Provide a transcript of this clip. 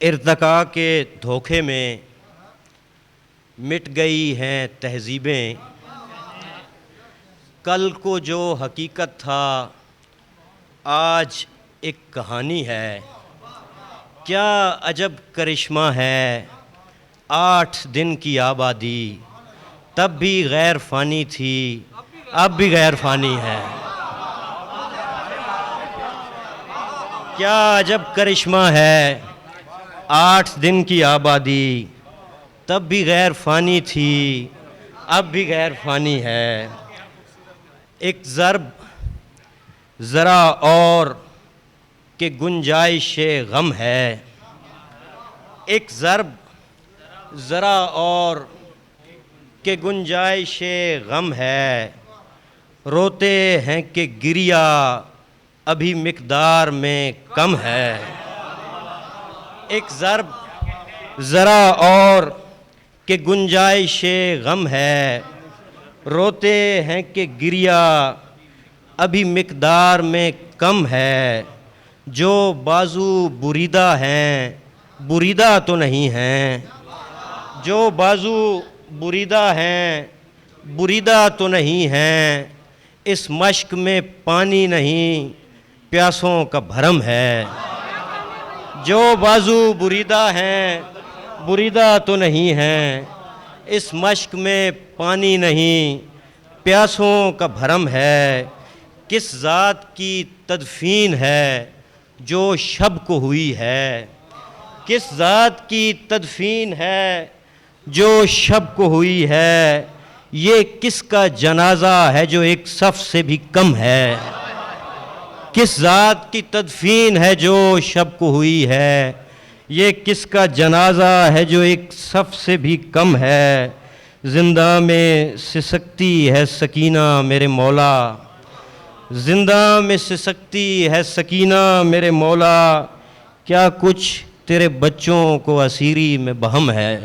ارتقاء کے دھوکے میں مٹ گئی ہیں تہذیبیں، کل کو جو حقیقت تھا آج ایک کہانی ہے۔ کیا عجب کرشمہ ہے 8 دن کی آبادی، تب بھی غیر فانی تھی اب بھی غیر فانی ہے۔ کیا عجب کرشمہ ہے 8 دن کی آبادی، تب بھی غیر فانی تھی اب بھی غیر فانی ہے۔ ایک ضرب ذرا اور کہ گنجائش غم ہے، ایک ضرب ذرا اور کہ گنجائش غم ہے، روتے ہیں کہ گریا ابھی مقدار میں کم ہے۔ ایک ضرب ذرا اور کہ گنجائش غم ہے، روتے ہیں کہ گریا ابھی مقدار میں کم ہے۔ جو بازو بریدہ ہیں بریدہ تو نہیں ہیں، جو بازو بریدہ ہیں بریدہ تو نہیں ہیں، اس مشق میں پانی نہیں پیاسوں کا بھرم ہے۔ جو بازو بریدہ ہیں بریدہ تو نہیں ہیں، اس مشق میں پانی نہیں پیاسوں کا بھرم ہے۔ کس ذات کی تدفین ہے جو شب کو ہوئی ہے، کس ذات کی تدفین ہے جو شب کو ہوئی ہے، یہ کس کا جنازہ ہے جو ایک صف سے بھی کم ہے۔ کس ذات کی تدفین ہے جو شب کو ہوئی ہے، یہ کس کا جنازہ ہے جو ایک صف سے بھی کم ہے۔ زندہ میں سسکتی ہے سکینہ میرے مولا، زندہ میں سسکتی ہے سکینہ میرے مولا، کیا کچھ تیرے بچوں کو اسیری میں بہم ہے۔